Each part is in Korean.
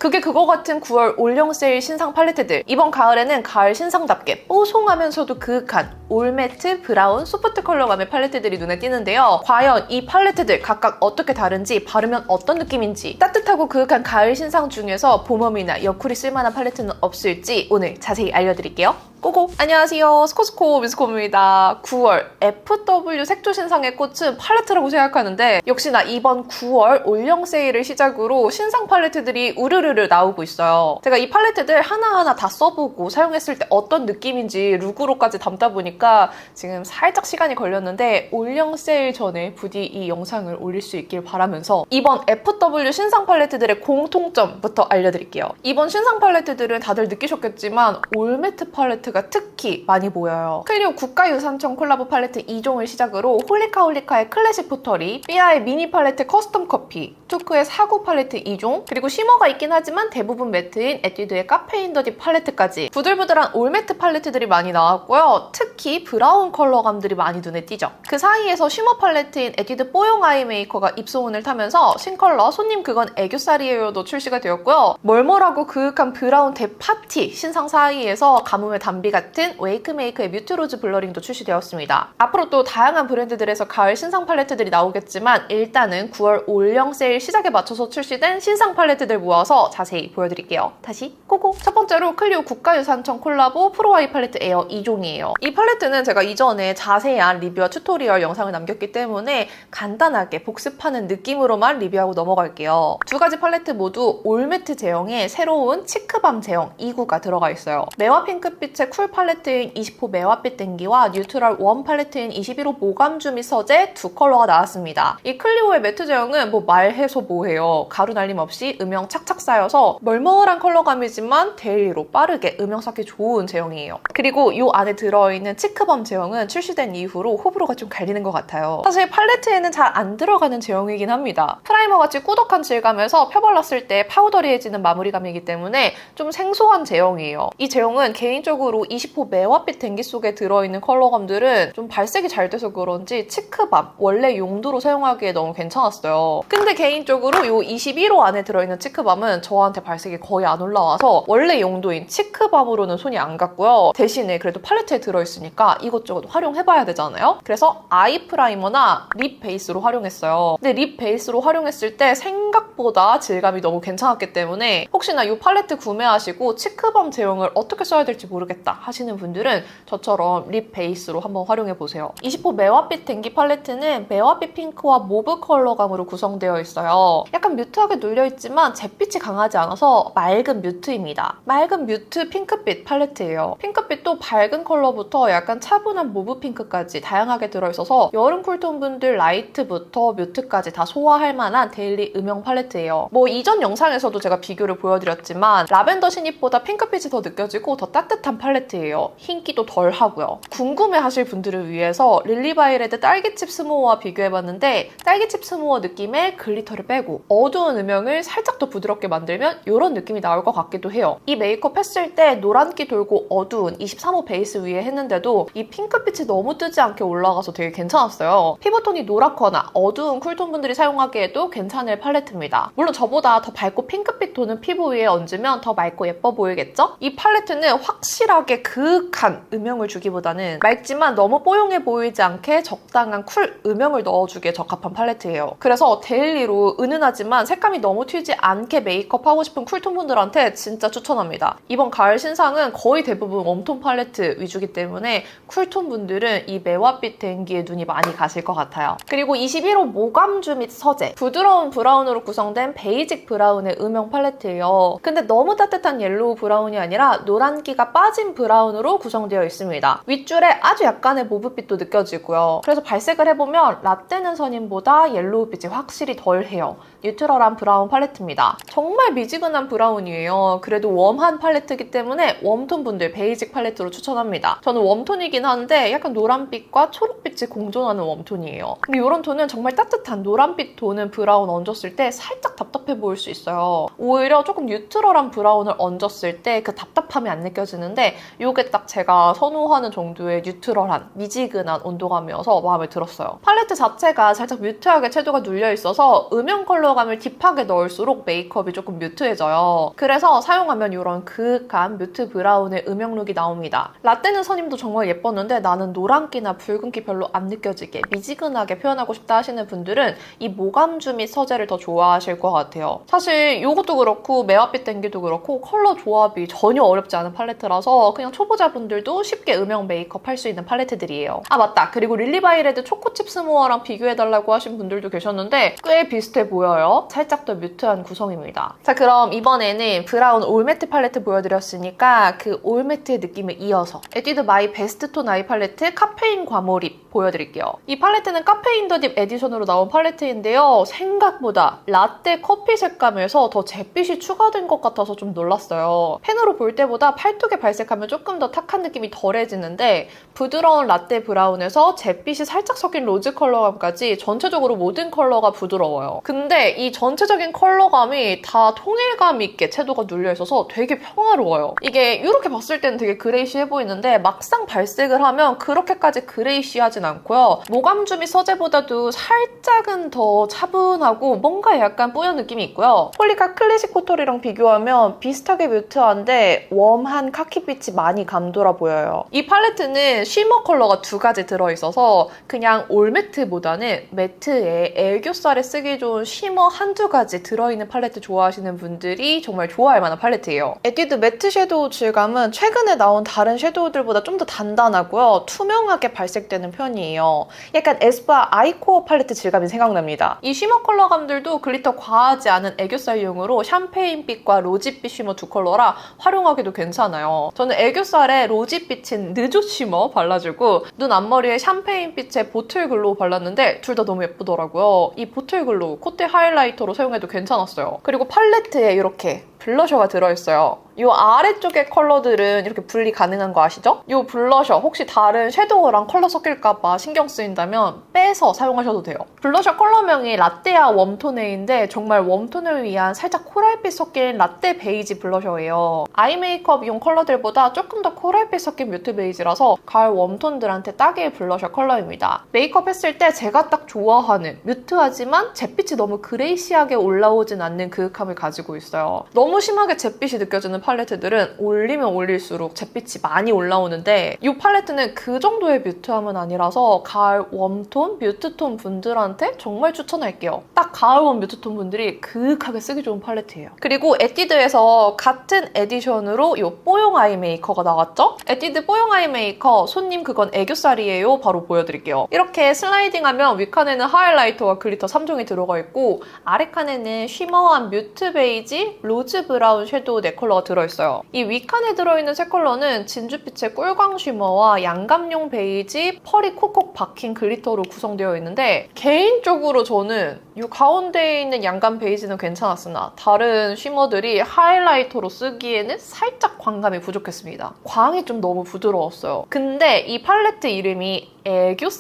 그게 그거 같은 9월 올영 세일 신상 팔레트들. 이번 가을에는 가을 신상답게 뽀송하면서도 그윽한 올매트, 브라운, 소프트 컬러감의 팔레트들이 눈에 띄는데요. 과연 이 팔레트들 각각 어떻게 다른지, 바르면 어떤 느낌인지, 따뜻하고 그윽한 가을 신상 중에서 봄웜이나 여쿨이 쓸만한 팔레트는 없을지 오늘 자세히 알려드릴게요. 고고! 안녕하세요. 스코스코 미스코입니다. 9월 FW 색조 신상의 꽃은 팔레트라고 생각하는데 역시나 이번 9월 올영 세일을 시작으로 신상 팔레트들이 우르르르 나오고 있어요. 제가 이 팔레트들 하나하나 다 써보고 사용했을 때 어떤 느낌인지 룩으로까지 담다 보니까 지금 살짝 시간이 걸렸는데 올영 세일 전에 부디 이 영상을 올릴 수 있길 바라면서 이번 FW 신상 팔레트들의 공통점부터 알려드릴게요. 이번 신상 팔레트들은 다들 느끼셨겠지만 올매트 팔레트가 특히 많이 보여요. 클리오 국가유산청 콜라보 팔레트 2종을 시작으로 홀리카홀리카의 클래식 포터리, 삐아의 미니 팔레트 커스텀 커피, 투크의 사구 팔레트 2종, 그리고 쉬머가 있긴 하지만 대부분 매트인 에뛰드의 카페인 더디 팔레트까지 부들부들한 올매트 팔레트들이 많이 나왔고요. 특히 브라운 컬러감들이 많이 눈에 띄죠. 그 사이에서 쉬머 팔레트인 에뛰드 뽀용 아이 메이커가 입소문을 타면서 신컬러 손님 그건 애교살이에요도 출시가 되었고요. 멀멀하고 그윽한 브라운 대파티 신상 사이에서 가뭄의 담비 같은 웨이크메이크의 뮤트로즈 블러링도 출시되었습니다. 앞으로 또 다양한 브랜드들에서 가을 신상 팔레트들이 나오겠지만 일단은 9월 올영 세일 시작에 맞춰서 출시된 신상 팔레트들 모아서 자세히 보여드릴게요. 다시 고고! 첫 번째로 클리오 국가유산청 콜라보 프로아이 팔레트 에어 2종이에요. 이 팔레트는 제가 이전에 자세한 리뷰와 튜토리얼 영상을 남겼기 때문에 간단하게 복습하는 느낌으로만 리뷰하고 넘어갈게요. 두 가지 팔레트 모두 올매트 제형의 새로운 치크밤 제형 2구가 들어가 있어요. 매화 핑크빛의 쿨 팔레트인 20호 매화빛 땡기와 뉴트럴 웜 팔레트인 21호 모감주 및 서재 두 컬러가 나왔습니다. 이 클리오의 매트 제형은 뭐 말해서 뭐해요. 가루 날림 없이 음영 착착 쌓여서 멀멀한 컬러감이지만 데일리로 빠르게 음영 쌓기 좋은 제형이에요. 그리고 이 안에 들어있는 치크밤 제형은 출시된 이후로 호불호가 좀 갈리는 것 같아요. 사실 팔레트에는 잘 안 들어가는 제형이긴 합니다. 프라이머같이 꾸덕한 질감에서 펴발랐을 때 파우더리해지는 마무리감이기 때문에 좀 생소한 제형이에요. 이 제형은 개인적으로 20호 매화빛 댕기 속에 들어있는 컬러감들은 좀 발색이 잘 돼서 그런지 치크밤 원래 용도로 사용하기에 너무 괜찮았어요. 근데 개인적으로 이 21호 안에 들어있는 치크밤은 저한테 발색이 거의 안 올라와서 원래 용도인 치크밤으로는 손이 안 갔고요. 대신에 그래도 팔레트에 들어있으니까 이것저것 활용해봐야 되잖아요. 그래서 아이 프라이머나 립 베이스로 활용했어요. 근데 립 베이스로 활용했을 때 생각보다 질감이 너무 괜찮았기 때문에 혹시나 이 팔레트 구매하시고 치크밤 제형을 어떻게 써야 될지 모르겠다 하시는 분들은 저처럼 립 베이스로 한번 활용해보세요. 20호 매화빛 댕기 팔레트는 매화빛 핑크와 모브 컬러감으로 구성되어 있어요. 약간 뮤트하게 눌려있지만 잿빛이 강하지 않아서 맑은 뮤트입니다. 맑은 뮤트 핑크빛 팔레트예요. 핑크빛도 밝은 컬러부터 약간 차분한 모브 핑크까지 다양하게 들어있어서 여름 쿨톤 분들 라이트부터 뮤트까지 다 소화할 만한 데일리 음영 팔레트예요. 뭐 이전 영상에서도 제가 비교를 보여드렸지만 라벤더 신입보다 핑크빛이 더 느껴지고 더 따뜻한 팔레트예요. 흰기도 덜 하고요. 궁금해하실 분들을 위해서 릴리바이레드 딸기칩 스모어와 비교해봤는데 딸기칩 스모어 느낌의 글리터를 빼고 어두운 음영을 살짝 더 부드럽게 만들면 이런 느낌이 나올 것 같기도 해요. 이 메이크업 했을 때 노란기 돌고 어두운 23호 베이스 위에 했는데도 이 핑크빛이 너무 뜨지 않게 올라가서 되게 괜찮았어요. 피부톤이 노랗거나 어두운 쿨톤 분들이 사용하기에도 괜찮을 팔레트입니다. 물론 저보다 더 밝고 핑크빛 톤은 피부 위에 얹으면 더 맑고 예뻐 보이겠죠? 이 팔레트는 확실하게 그윽한 음영을 주기보다는 맑지만 너무 뽀용해 보이지 않게 적당한 쿨 음영을 넣어주기에 적합한 팔레트예요. 그래서 데일리로 은은하지만 색감이 너무 튀지 않게 메이크업 하고 싶은 쿨톤 분들한테 진짜 추천합니다. 이번 가을 신상은 거의 대부분 웜톤 팔레트 위주기 때문에 쿨톤 분들은 이 매화빛 댕기에 눈이 많이 가실 것 같아요. 그리고 21호 모감주 및 서재 부드러운 브라운으로 구성된 베이직 브라운의 음영 팔레트예요. 근데 너무 따뜻한 옐로우 브라운이 아니라 노란기가 빠진 브라운으로 구성되어 있습니다. 윗줄에 아주 약간의 모브빛도 느껴지고요. 그래서 발색을 해보면 라떼는 선임보다 옐로우빛이 확실히 덜해요. 뉴트럴한 브라운 팔레트입니다. 정말 미지근한 브라운이에요. 그래도 웜한 팔레트이기 때문에 웜톤 분들 베이직 팔레트로 추천합니다. 저는 웜톤이긴 한데 약간 노란빛과 초록빛이 공존하는 웜톤이에요. 근데 이런 톤은 정말 따뜻한 노란빛 톤은 브라운 얹었을 때 살짝 답답해 보일 수 있어요. 오히려 조금 뉴트럴한 브라운을 얹었을 때 그 답답함이 안 느껴지는데 이게 딱 제가 선호하는 정도의 뉴트럴한 미지근한 온도감이어서 마음에 들었어요. 팔레트 자체가 살짝 뮤트하게 채도가 눌려있어서 음영 컬러감을 딥하게 넣을수록 메이크업이 조금 뮤트해져요. 그래서 사용하면 이런 그윽한 뮤트 브라운의 음영룩이 나옵니다. 라떼는 선임도 정말 예뻤는데 나는 노란기나 붉은기 별로 안 느껴지게 미지근하게 표현하고 싶다 하시는 분들은 이 모감주 및 서재를 더 좋아하실 것 같아요. 사실 이것도 그렇고 매화빛 땡기도 그렇고 컬러 조합이 전혀 어렵지 않은 팔레트라서 그냥 초보자분들도 쉽게 음영 메이크업 할 수 있는 팔레트들이에요. 아 맞다! 그리고 릴리바이레드 초코칩 스모어랑 비교해달라고 하신 분들도 계셨는데 꽤 비슷해 보여요. 살짝 더 뮤트한 구성입니다. 자 그럼 이번에는 브라운 올매트 팔레트 보여드렸으니까 그 올매트의 느낌을 이어서 에뛰드 마이 베스트 톤 아이 팔레트 카페인 과몰입 보여드릴게요. 이 팔레트는 카페인 더 딥 에디션으로 나온 팔레트인데요. 생각보다 라떼 커피 색감에서 더 잿빛이 추가된 것 같아서 좀 놀랐어요. 펜으로 볼 때보다 팔뚝에 발색하면 조금 더 탁한 느낌이 덜해지는데 부드러운 라떼 브라운에서 잿빛이 살짝 섞인 로즈 컬러감까지 전체적으로 모든 컬러가 부드러워요. 근데 이 전체적인 컬러감이 다 통일감 있게 채도가 눌려있어서 되게 평화로워요. 이게 이렇게 봤을 때는 되게 그레이시해 보이는데 막상 발색을 하면 그렇게까지 그레이시하진 않고요. 모감주 및 서재보다도 살짝은 더 차분하고 뭔가 약간 뿌연 느낌이 있고요. 폴리카 클래식 코털이랑 비교하면 비슷하게 뮤트한데 웜한 카키빛이 많이 감돌아 보여요. 이 팔레트는 쉬머 컬러가 두 가지 들어있어서 그냥 올매트보다는 매트에 애교살에 쓰기 좋은 쉬머 한두 가지 들어있는 팔레트 좋아하시는 분들이 정말 좋아할 만한 팔레트예요. 에뛰드 매트 섀도우 질감은 최근에 나온 다른 섀도우들보다 좀 더 단단하고요. 투명하게 발색되는 편이에요. 약간 에스쁘아 아이코어 팔레트 질감이 생각납니다. 이 쉬머 컬러감들도 글리터 과하지 않은 애교살용으로 샴페인빛과 로지빛 쉬머 두 컬러라 활용하기도 괜찮아요. 저는 애교살에 로지빛인 느조 쉬머 발라주고 눈 앞머리에 샴페인빛의 보틀 글로우 발랐는데 둘 다 너무 예쁘더라고요. 이 보틀 글로우 콧대 하이라이터로 사용해도 괜찮았어요. 그리고 팔레트에 이렇게 블러셔가 들어있어요. 이 아래쪽의 컬러들은 이렇게 분리 가능한 거 아시죠? 이 블러셔 혹시 다른 섀도우랑 컬러 섞일까봐 신경 쓰인다면 빼서 사용하셔도 돼요. 블러셔 컬러명이 라떼아 웜톤에인데 정말 웜톤을 위한 살짝 코랄빛 섞인 라떼 베이지 블러셔예요. 아이 메이크업용 컬러들보다 조금 더 코랄빛 섞인 뮤트 베이지라서 가을 웜톤들한테 딱일 블러셔 컬러입니다. 메이크업 했을 때 제가 딱 좋아하는 뮤트하지만 잿빛이 너무 그레이시하게 올라오진 않는 그윽함을 가지고 있어요. 너무 심하게 잿빛이 느껴지는 팔레트들은 올리면 올릴수록 잿빛이 많이 올라오는데 이 팔레트는 그 정도의 뮤트함은 아니라서 가을 웜톤, 뮤트톤 분들한테 정말 추천할게요. 딱 가을 웜 뮤트톤 분들이 그윽하게 쓰기 좋은 팔레트예요. 그리고 에뛰드에서 같은 에디션으로 이 뽀용 아이 메이커가 나왔죠? 에뛰드 뽀용 아이 메이커 손님 그건 애교살이에요 바로 보여드릴게요. 이렇게 슬라이딩하면 윗칸에는 하이라이터와 글리터 3종이 들어가 있고 아래칸에는 쉬머한 뮤트 베이지, 로즈 브라운 섀도우 4컬러가 들어있어요. 이 윗칸에 들어있는 세 컬러는 진주빛의 꿀광 쉬머와 양감용 베이지, 펄이 콕콕 박힌 글리터로 구성되어 있는데 개인적으로 저는 이 가운데에 있는 양감 베이지는 괜찮았으나 다른 쉬머들이 하이라이터로 쓰기에는 살짝 광감이 부족했습니다. 광이 좀 너무 부드러웠어요. 근데 이 팔레트 이름이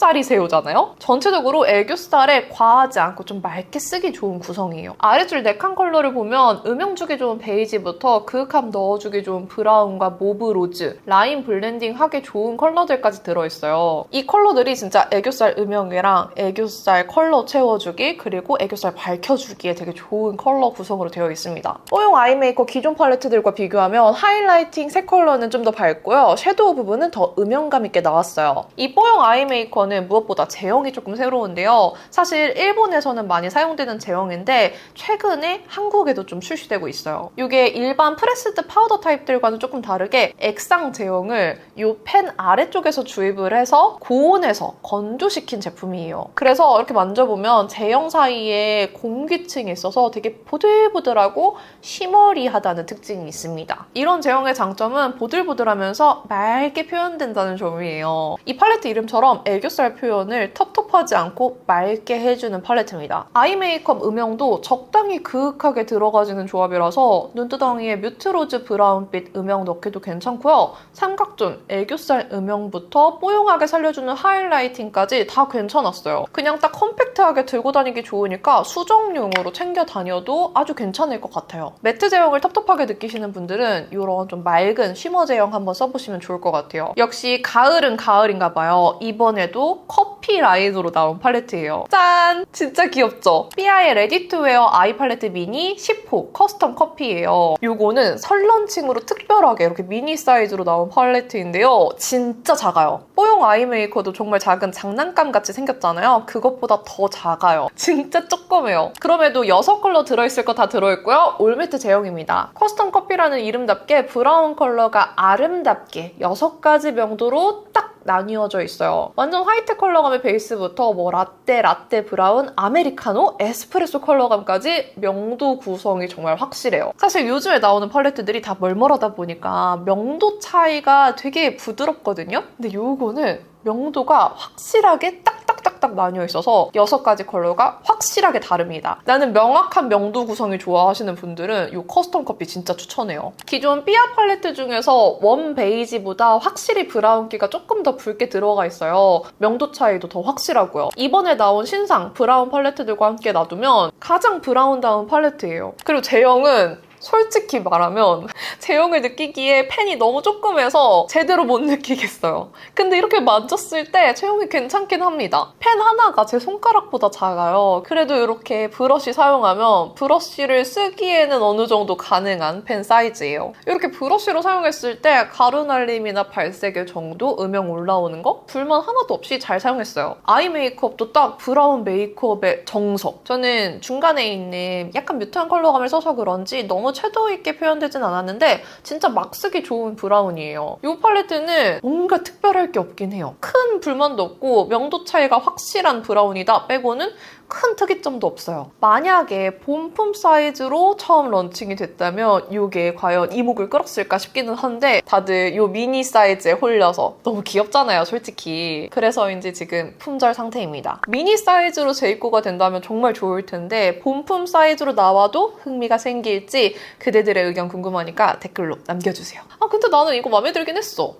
애교살이세요잖아요? 전체적으로 애교살에 과하지 않고 좀 맑게 쓰기 좋은 구성이에요. 아래줄 4칸 컬러를 보면 음영 주기 좋은 베이지부터 그윽함 넣어주기 좋은 브라운과 모브 로즈, 라인 블렌딩 하기 좋은 컬러들까지 들어있어요. 이 컬러들이 진짜 애교살 음영이랑 애교살 컬러 채워주기 그리고 애교살 밝혀주기에 되게 좋은 컬러 구성으로 되어 있습니다. 뽀용 아이 메이커 기존 팔레트들과 비교하면 하이라이팅 세 컬러는 좀 더 밝고요. 섀도우 부분은 더 음영감 있게 나왔어요. 이 뽀용 아이 메이커는 무엇보다 제형이 조금 새로운데요. 사실 일본에서는 많이 사용되는 제형인데 최근에 한국에도 좀 출시되고 있어요. 이게 일반 프레스드 파우더 타입들과는 조금 다르게 액상 제형을 이 펜 아래쪽에서 주입을 해서 고온에서 건조시킨 제품이에요. 그래서 이렇게 만져보면 제형 사이에 공기층이 있어서 되게 보들보들하고 쉬머리하다는 특징이 있습니다. 이런 제형의 장점은 보들보들하면서 맑게 표현된다는 점이에요. 이 팔레트 이름처럼 애교살 표현을 텁텁하지 않고 맑게 해주는 팔레트입니다. 아이 메이크업 음영도 적당히 그윽하게 들어가지는 조합이라서 눈두덩이에 뮤트로즈 브라운빛 음영 넣기도 괜찮고요. 삼각존, 애교살 음영부터 뽀용하게 살려주는 하이라이팅까지 다 괜찮았어요. 그냥 딱 컴팩트하게 들고 다니기 좋으니까 수정용으로 챙겨 다녀도 아주 괜찮을 것 같아요. 매트 제형을 텁텁하게 느끼시는 분들은 이런 좀 좀 맑은 쉬머 제형 한번 써보시면 좋을 것 같아요. 역시 가을은 가을인가 봐요. 이번에도 커피 라인으로 나온 팔레트예요. 짠! 진짜 귀엽죠? 삐아의 레디 투 웨어 아이 팔레트 미니 10호 커스텀 커피예요. 요거는 설런칭으로 특별하게 이렇게 미니 사이즈로 나온 팔레트인데요. 진짜 작아요. 뽀용 아이 메이커도 정말 작은 장난감 같이 생겼잖아요. 그것보다 더 작아요. 진짜 조그매요. 그럼에도 6컬러 들어있을 거 다 들어있고요. 올매트 제형입니다. 커스텀 커피라는 이름답게 브라운 컬러가 아름답게 6가지 명도로 딱 나뉘어져 있어요. 완전 화이트 컬러감의 베이스부터 뭐 라떼, 브라운, 아메리카노, 에스프레소 컬러감까지 명도 구성이 정말 확실해요. 사실 요즘에 나오는 팔레트들이 다 멀멀하다 보니까 명도 차이가 되게 부드럽거든요? 근데 요거는 명도가 확실하게 딱딱딱딱 나뉘어 있어서 6가지 컬러가 확실하게 다릅니다. 나는 명확한 명도 구성이 좋아하시는 분들은 이 커스텀 커피 진짜 추천해요. 기존 삐아 팔레트 중에서 원 베이지보다 확실히 브라운기가 조금 더 붉게 들어가 있어요. 명도 차이도 더 확실하고요. 이번에 나온 신상 브라운 팔레트들과 함께 놔두면 가장 브라운다운 팔레트예요. 그리고 제형은 솔직히 말하면 제형을 느끼기에 펜이 너무 조그매서 제대로 못 느끼겠어요. 근데 이렇게 만졌을 때 제형이 괜찮긴 합니다. 펜 하나가 제 손가락보다 작아요. 그래도 이렇게 브러쉬 사용하면 브러쉬를 쓰기에는 어느 정도 가능한 펜 사이즈예요. 이렇게 브러쉬로 사용했을 때 가루 날림이나 발색의 정도, 음영 올라오는 거 불만 하나도 없이 잘 사용했어요. 아이 메이크업도 딱 브라운 메이크업의 정석. 저는 중간에 있는 약간 뮤트한 컬러감을 써서 그런지 너무 섀도우 있게 표현되진 않았는데 진짜 막 쓰기 좋은 브라운이에요. 이 팔레트는 뭔가 특별할 게 없긴 해요. 큰 불만도 없고 명도 차이가 확실한 브라운이다 빼고는 큰 특이점도 없어요. 만약에 본품 사이즈로 처음 런칭이 됐다면 이게 과연 이목을 끌었을까 싶기는 한데 다들 이 미니 사이즈에 홀려서 너무 귀엽잖아요, 솔직히. 그래서인지 지금 품절 상태입니다. 미니 사이즈로 재입고가 된다면 정말 좋을 텐데 본품 사이즈로 나와도 흥미가 생길지 그대들의 의견 궁금하니까 댓글로 남겨주세요. 아 근데 나는 이거 마음에 들긴 했어.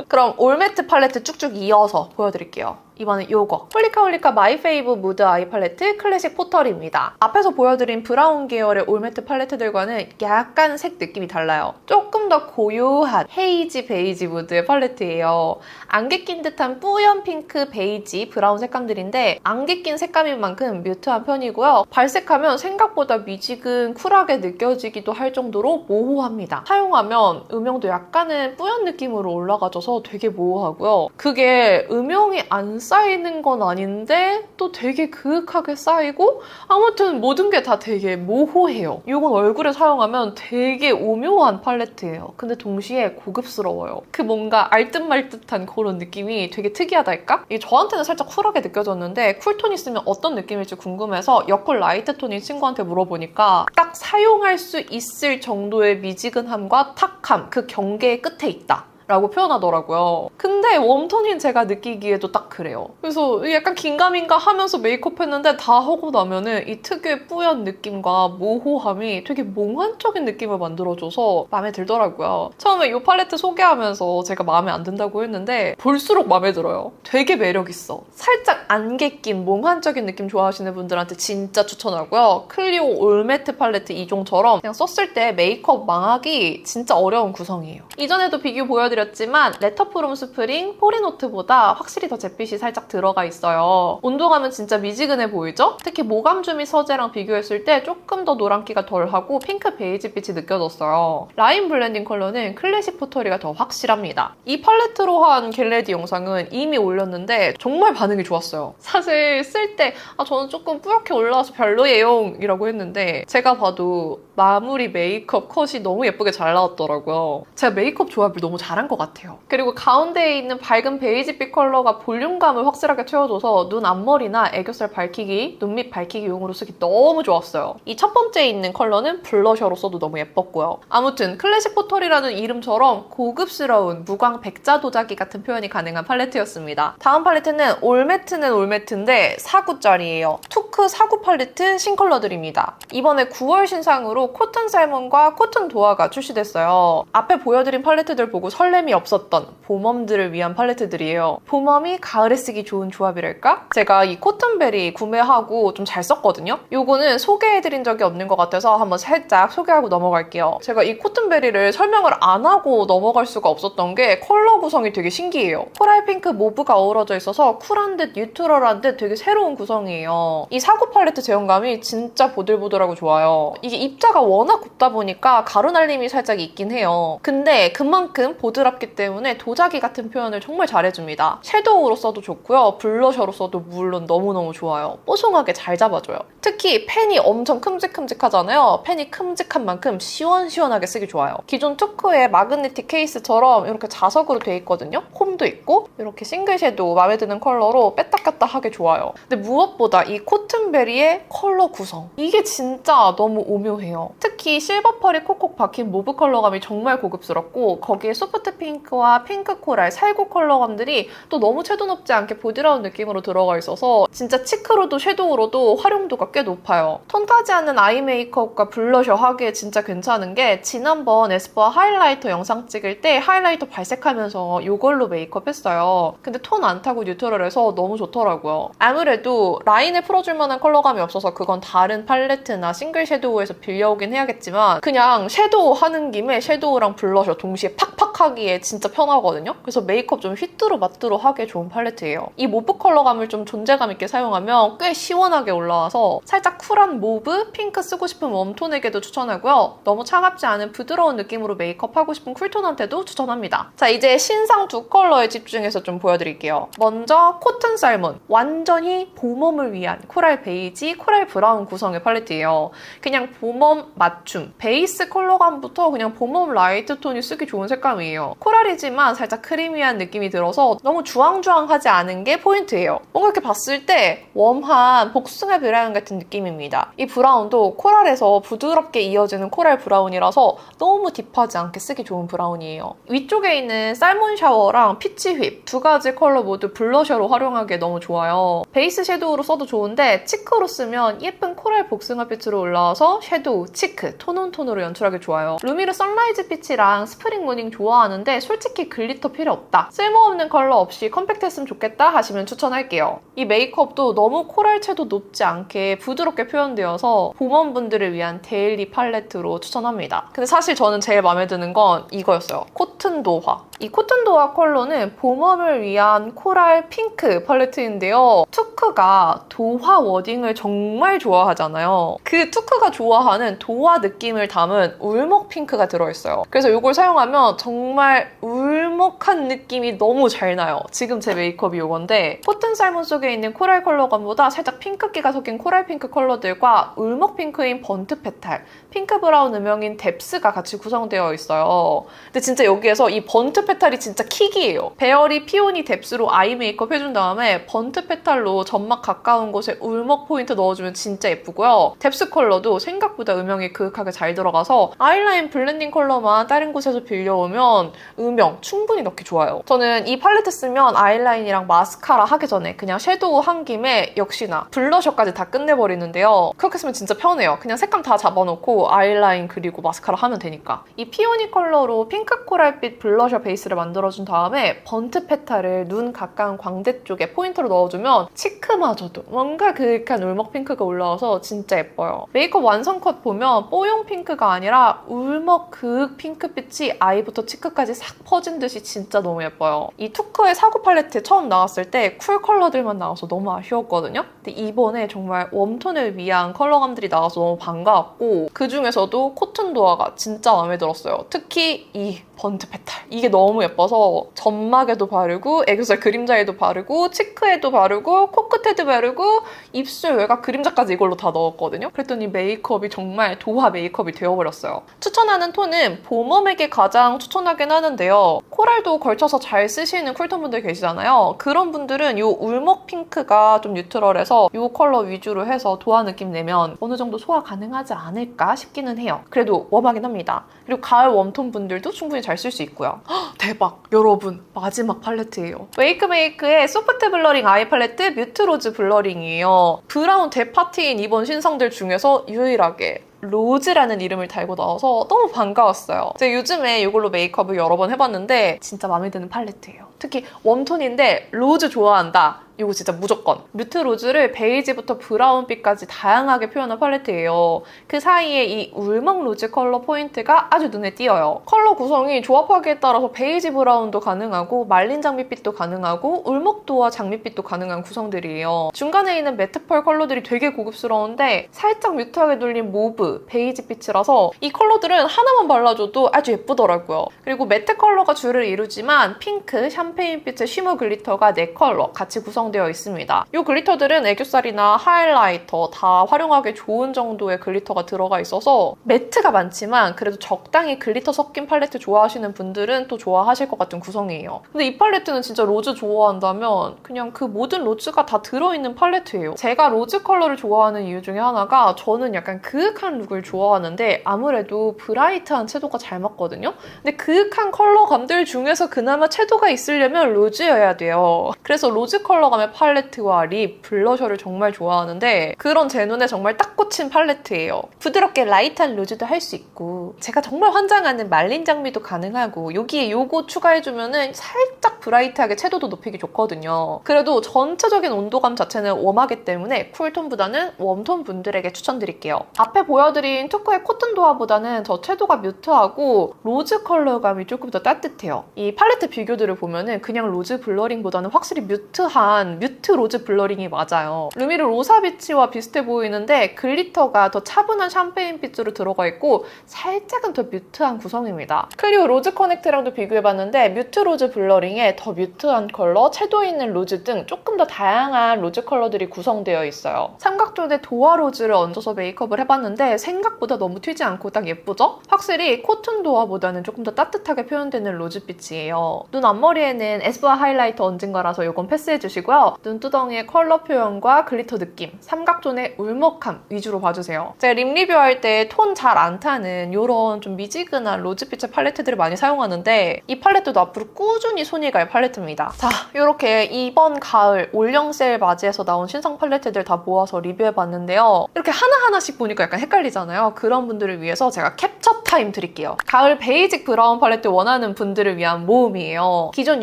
그럼 올매트 팔레트 쭉쭉 이어서 보여드릴게요. 이번엔 요거 홀리카 마이 페이브 무드 아이 팔레트 클래식 포털입니다. 앞에서 보여드린 브라운 계열의 올매트 팔레트들과는 약간 색 느낌이 달라요. 조금 더 고요한 헤이지 베이지 무드의 팔레트예요. 안개 낀 듯한 뿌연 핑크, 베이지, 브라운 색감들인데 안개 낀 색감인 만큼 뮤트한 편이고요. 발색하면 생각보다 미지근 쿨하게 느껴지기도 할 정도로 모호합니다. 사용하면 음영도 약간은 뿌연 느낌으로 올라가져서 되게 모호하고요. 그게 음영이 안 쌓이는 건 아닌데 또 되게 그윽하게 쌓이고 아무튼 모든 게 다 되게 모호해요. 이건 얼굴에 사용하면 되게 오묘한 팔레트예요. 근데 동시에 고급스러워요. 그 뭔가 알듯말듯한 그런 느낌이 되게 특이하달까? 이게 저한테는 살짝 쿨하게 느껴졌는데 쿨톤 있으면 어떤 느낌일지 궁금해서 여쿨 라이트 톤인 친구한테 물어보니까 딱 사용할 수 있을 정도의 미지근함과 탁함, 그 경계의 끝에 있다. 라고 표현하더라고요. 근데 웜톤인 제가 느끼기에도 딱 그래요. 그래서 약간 긴가민가 하면서 메이크업 했는데 다 하고 나면은 이 특유의 뿌연 느낌과 모호함이 되게 몽환적인 느낌을 만들어줘서 마음에 들더라고요. 처음에 이 팔레트 소개하면서 제가 마음에 안 든다고 했는데 볼수록 마음에 들어요. 되게 매력있어. 살짝 안개 낀 몽환적인 느낌 좋아하시는 분들한테 진짜 추천하고요. 클리오 올매트 팔레트 2종처럼 그냥 썼을 때 메이크업 망하기 진짜 어려운 구성이에요. 이전에도 비교 보여드렸지만 레터프롬 스프링 포리노트보다 확실히 더 잿빛이 살짝 들어가 있어요. 온도감은 진짜 미지근해 보이죠? 특히 모감주미 서재랑 비교했을 때 조금 더 노란기가 덜하고 핑크 베이지빛이 느껴졌어요. 라인 블렌딩 컬러는 클래식 포터리가 더 확실합니다. 이 팔레트로 한 겟레디 영상은 이미 올렸는데 정말 반응이 좋았어요. 사실 쓸 때 저는 조금 뿌옇게 올라와서 별로예요 이라고 했는데 제가 봐도 마무리 메이크업 컷이 너무 예쁘게 잘 나왔더라고요. 제가 메이크업 조합을 너무 잘한 것 같아요. 그리고 가운데에 있는 밝은 베이지빛 컬러가 볼륨감을 확실하게 채워줘서 눈 앞머리나 애교살 밝히기, 눈밑 밝히기용으로 쓰기 너무 좋았어요. 이 첫 번째에 있는 컬러는 블러셔로 써도 너무 예뻤고요. 아무튼 클래식 포털이라는 이름처럼 고급스러운 무광 백자 도자기 같은 표현이 가능한 팔레트였습니다. 다음 팔레트는 올매트는 올매트인데 4구짜리예요. 투크 4구 팔레트 신컬러들입니다. 이번에 9월 신상으로 컬러로 코튼 살몬과 코튼 도화가 출시됐어요. 앞에 보여드린 팔레트들 보고 설렘이 없었던 봄웜들을 위한 팔레트들이에요. 봄웜이 가을에 쓰기 좋은 조합이랄까? 제가 이 코튼베리 구매하고 좀 잘 썼거든요. 요거는 소개해드린 적이 없는 것 같아서 한번 살짝 소개하고 넘어갈게요. 제가 이 코튼베리를 설명을 안 하고 넘어갈 수가 없었던 게 컬러 구성이 되게 신기해요. 코랄 핑크 모브가 어우러져 있어서 쿨한 듯 뉴트럴한 듯 되게 새로운 구성이에요. 이 사구 팔레트 제형감이 진짜 보들보들하고 좋아요. 이게 입자가 워낙 곱다 보니까 가루 날림이 살짝 있긴 해요. 근데 그만큼 보드랍기 때문에 도자기 같은 표현을 정말 잘해줍니다. 섀도우로 써도 좋고요. 블러셔로 써도 물론 너무너무 좋아요. 뽀송하게 잘 잡아줘요. 특히 펜이 엄청 큼직큼직하잖아요. 펜이 큼직한 만큼 시원시원하게 쓰기 좋아요. 기존 투크의 마그네틱 케이스처럼 이렇게 자석으로 돼 있거든요. 홈도 있고 이렇게 싱글 섀도우 마음에 드는 컬러로 뺐다 꼈다 하기 좋아요. 근데 무엇보다 이 코튼베리의 컬러 구성 이게 진짜 너무 오묘해요. 특히 실버 펄이 콕콕 박힌 모브 컬러감이 정말 고급스럽고 거기에 소프트 핑크와 핑크 코랄, 살구 컬러감들이 또 너무 채도 높지 않게 보드라운 느낌으로 들어가 있어서 진짜 치크로도 섀도우로도 활용도가 꽤 높아요. 톤 타지 않는 아이 메이크업과 블러셔 하기에 진짜 괜찮은 게 지난번 에스쁘아 하이라이터 영상 찍을 때 하이라이터 발색하면서 이걸로 메이크업 했어요. 근데 톤 안 타고 뉴트럴해서 너무 좋더라고요. 아무래도 라인을 풀어줄 만한 컬러감이 없어서 그건 다른 팔레트나 싱글 섀도우에서 빌려오긴 해야겠지만 그냥 섀도우 하는 김에 섀도우랑 블러셔 동시에 팍팍 하기에 진짜 편하거든요. 그래서 메이크업 좀 휘뚜루 마뚜루 하기에 좋은 팔레트예요. 이 모브 컬러감을 좀 존재감 있게 사용하면 꽤 시원하게 올라와서 살짝 쿨한 모브, 핑크 쓰고 싶은 웜톤에게도 추천하고요. 너무 차갑지 않은 부드러운 느낌으로 메이크업 하고 싶은 쿨톤한테도 추천합니다. 자, 이제 신상 두 컬러에 집중해서 좀 보여드릴게요. 먼저 코튼 살몬. 완전히 봄웜을 위한 코랄 베이지, 코랄 브라운 구성의 팔레트예요. 그냥 봄웜 맞춤. 베이스 컬러감부터 그냥 봄웜 라이트 톤이 쓰기 좋은 색감이에요. 코랄이지만 살짝 크리미한 느낌이 들어서 너무 주황주황하지 않은 게 포인트예요. 뭔가 이렇게 봤을 때 웜한 복숭아 브라운 같은 느낌입니다. 이 브라운도 코랄에서 부드럽게 이어지는 코랄 브라운이라서 너무 딥하지 않게 쓰기 좋은 브라운이에요. 위쪽에 있는 살몬 샤워랑 피치 휩 두 가지 컬러 모두 블러셔로 활용하기에 너무 좋아요. 베이스 섀도우로 써도 좋은데 치크로 쓰면 예쁜 코랄 복숭아빛으로 올라와서 섀도우, 치크, 톤온톤으로 연출하기 좋아요. 루미르 선라이즈 피치랑 스프링 무닝 좋아하는데 솔직히 글리터 필요 없다. 쓸모없는 컬러 없이 컴팩트했으면 좋겠다 하시면 추천할게요. 이 메이크업도 너무 코랄채도 높지 않게 부드럽게 표현되어서 봄웜분들을 위한 데일리 팔레트로 추천합니다. 근데 사실 저는 제일 마음에 드는 건 이거였어요. 코튼 도화. 이 코튼 도화 컬러는 봄웜을 위한 코랄 핑크 팔레트인데요. 투크가 도화 워딩을 정말 좋아하잖아요. 그 투크가 좋아하는 도화 느낌을 담은 울먹 핑크가 들어있어요. 그래서 이걸 사용하면 정말 울먹한 느낌이 너무 잘 나요. 지금 제 메이크업이 이건데 코튼 살몬 속에 있는 코랄 컬러감보다 살짝 핑크기가 섞인 코랄 핑크 컬러들과 울먹 핑크인 번트 페탈, 핑크 브라운 음영인 뎁스가 같이 구성되어 있어요. 근데 진짜 여기에서 이 번트 페탈이 진짜 킥이에요. 배열이 피오니 뎁스로 아이 메이크업 해준 다음에 번트 페탈로 점막 가까운 곳에 울먹 포인트 넣어주면 진짜 예쁘고요. 뎁스 컬러도 생각보다 음영이 그윽하게 잘 들어가서 아이라인 블렌딩 컬러만 다른 곳에서 빌려오면 음영 충분히 넣기 좋아요. 저는 이 팔레트 쓰면 아이라인이랑 마스카라 하기 전에 그냥 섀도우 한 김에 역시나 블러셔까지 다 끝내버리는데요. 그렇게 쓰면 진짜 편해요. 그냥 색감 다 잡아놓고 아이라인 그리고 마스카라 하면 되니까. 이 피오니 컬러로 핑크 코랄빛 블러셔 베이스를 만들어준 다음에 번트 페탈을 눈 가까운 광대 쪽에 포인트로 넣어주면 치크마저도 뭔가 그윽한 울먹 핑크가 올라와서 진짜 예뻐요. 메이크업 완성 컷 보면 뽀용 핑크가 아니라 울먹 그윽 핑크빛이 아이부터 치크까지 싹 퍼진 듯이 진짜 너무 예뻐요. 이 투크의 사구 팔레트 처음 나왔을 때 쿨 컬러들만 나와서 너무 아쉬웠거든요. 근데 이번에 정말 웜톤을 위한 컬러감들이 나와서 너무 반가웠고 그중에서도 코튼 도화가 진짜 마음에 들었어요. 특히 이 번트 페탈. 이게 너무 예뻐서 점막에도 바르고 애교살 그림자에도 바르고 치크에도 바르고 코끝에도 바르고 입술 외곽 그림자까지 이걸로 다 넣었거든요. 그랬더니 메이크업이 정말 도화 메이크업이 되어버렸어요. 추천하는 톤은 봄웜에게 가장 추천하긴 하는데요. 코랄도 걸쳐서 잘 쓰시는 쿨톤 분들 계시잖아요. 그런 분들은 이 울먹 핑크가 좀 뉴트럴해서 이 컬러 위주로 해서 도화 느낌 내면 어느 정도 소화 가능하지 않을까 싶기는 해요. 그래도 웜하긴 합니다. 그리고 가을 웜톤 분들도 충분히 잘 쓸 수 있고요. 헉, 대박! 여러분, 마지막 팔레트예요. 웨이크메이크의 소프트 블러링 아이 팔레트 뮤트 로즈 블러링이에요. 브라운 대파티인 이번 신상들 중에서 유일하게 로즈라는 이름을 달고 나와서 너무 반가웠어요. 제가 요즘에 이걸로 메이크업을 여러 번 해봤는데 진짜 마음에 드는 팔레트예요. 특히 웜톤인데 로즈 좋아한다. 이거 진짜 무조건. 뮤트 로즈를 베이지부터 브라운빛까지 다양하게 표현한 팔레트예요. 그 사이에 이 울먹 로즈 컬러 포인트가 아주 눈에 띄어요. 컬러 구성이 조합하기에 따라서 베이지 브라운도 가능하고 말린 장미빛도 가능하고 울먹도와 장미빛도 가능한 구성들이에요. 중간에 있는 매트 펄 컬러들이 되게 고급스러운데 살짝 뮤트하게 눌린 모브, 베이지 빛이라서 이 컬러들은 하나만 발라줘도 아주 예쁘더라고요. 그리고 매트 컬러가 주를 이루지만 핑크, 샴페인빛의 쉬머 글리터가 4컬러 같이 구성되어 있습니다. 이 글리터들은 애교살이나 하이라이터 다 활용하기 좋은 정도의 글리터가 들어가 있어서 매트가 많지만 그래도 적당히 글리터 섞인 팔레트 좋아하시는 분들은 또 좋아하실 것 같은 구성이에요. 근데 이 팔레트는 진짜 로즈 좋아한다면 그냥 그 모든 로즈가 다 들어있는 팔레트예요. 제가 로즈 컬러를 좋아하는 이유 중에 하나가 저는 약간 그윽한 룩을 좋아하는데 아무래도 브라이트한 채도가 잘 맞거든요. 근데 그윽한 컬러감들 중에서 그나마 채도가 있으려면 로즈여야 돼요. 그래서 로즈 컬러감의 팔레트와 립, 블러셔를 정말 좋아하는데 그런 제 눈에 정말 딱 꽂힌 팔레트예요. 부드럽게 라이트한 로즈도 할 수 있고 제가 정말 환장하는 말린 장미도 가능하고 여기에 요거 추가해주면은 살짝 브라이트하게 채도도 높이기 좋거든요. 그래도 전체적인 온도감 자체는 웜하기 때문에 쿨톤보다는 웜톤 분들에게 추천드릴게요. 앞에 보여드린 투쿠의 코튼 도화보다는 더 채도가 뮤트하고 로즈 컬러감이 조금 더 따뜻해요. 이 팔레트 비교들을 보면은 그냥 로즈 블러링보다는 확실히 뮤트한 뮤트 로즈 블러링이 맞아요. 루미르 로사비치와 비슷해 보이는데 글리터가 더 차분한 샴페인 빛으로 들어가 있고 살짝은 더 뮤트한 구성입니다. 클리오 로즈 커넥트랑도 비교해봤는데 뮤트 로즈 블러링에 더 뮤트한 컬러, 채도 있는 로즈 등 조금 더 다양한 로즈 컬러들이 구성되어 있어요. 삼각존에 도화 로즈를 얹어서 메이크업을 해봤는데 생각보다 너무 튀지 않고 딱 예쁘죠? 확실히 코튼 도화보다는 조금 더 따뜻하게 표현되는 로즈빛이에요. 눈 앞머리에는 에스쁘아 하이라이터 얹은 거라서 이건 패스해주시고요. 눈두덩이의 컬러 표현과 글리터 느낌, 삼각존의 울먹함 위주로 봐주세요. 제가 립 리뷰할 때 톤 잘 안 타는 이런 좀 미지근한 로즈빛의 팔레트들을 많이 사용하는데 이 팔레트도 앞으로 꾸준히 손이 갈 팔레트입니다. 자, 이렇게 이번 가을 올영 세일 맞이해서 나온 신상 팔레트들 다 모아서 리뷰해봤는데요. 이렇게 하나하나씩 보니까 약간 헷갈리잖아요. 그런 분들을 위해서 제가 캡처 타임 드릴게요. 가을 베이직 브라운 팔레트 원하는 분들을 위한 모음이에요. 기존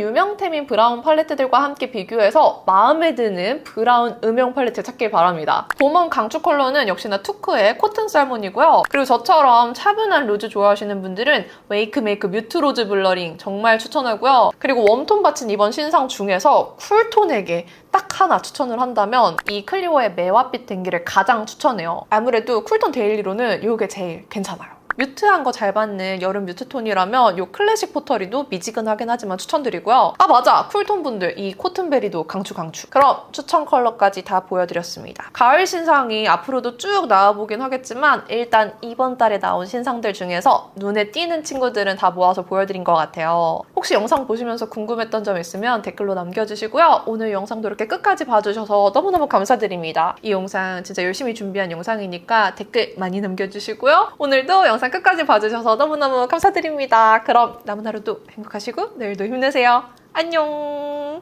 유명템인 브라운 팔레트들과 함께 비교해서 마음에 드는 브라운 음영 팔레트 찾길 바랍니다. 봄원 강추 컬러는 역시나 투크의 코튼 살몬이고요. 그리고 저처럼 차분한 로즈 좋아하시는 분들은 웨이크메이크 뮤트 로즈 블러링 정말 추천하고요. 그리고 웜톤 받친 이번 신상 중에서 쿨톤에게 딱 하나 추천을 한다면 이 클리오의 매화빛 댕기를 가장 추천해요. 아무래도 쿨톤 데일리로는 이게 제일 괜찮아요. 뮤트한 거 잘 받는 여름 뮤트톤이라면 이 클래식 포터리도 미지근하긴 하지만 추천드리고요. 아 맞아! 쿨톤 분들 이 코튼베리도 강추. 그럼 추천 컬러까지 다 보여드렸습니다. 가을 신상이 앞으로도 쭉 나와보긴 하겠지만 일단 이번 달에 나온 신상들 중에서 눈에 띄는 친구들은 다 모아서 보여드린 것 같아요. 혹시 영상 보시면서 궁금했던 점 있으면 댓글로 남겨주시고요. 오늘 영상도 이렇게 끝까지 봐주셔서 너무너무 감사드립니다. 이 영상 진짜 열심히 준비한 영상이니까 댓글 많이 남겨주시고요. 오늘도 영상 끝까지 봐주셔서 너무너무 감사드립니다. 그럼 남은 하루도 행복하시고 내일도 힘내세요. 안녕!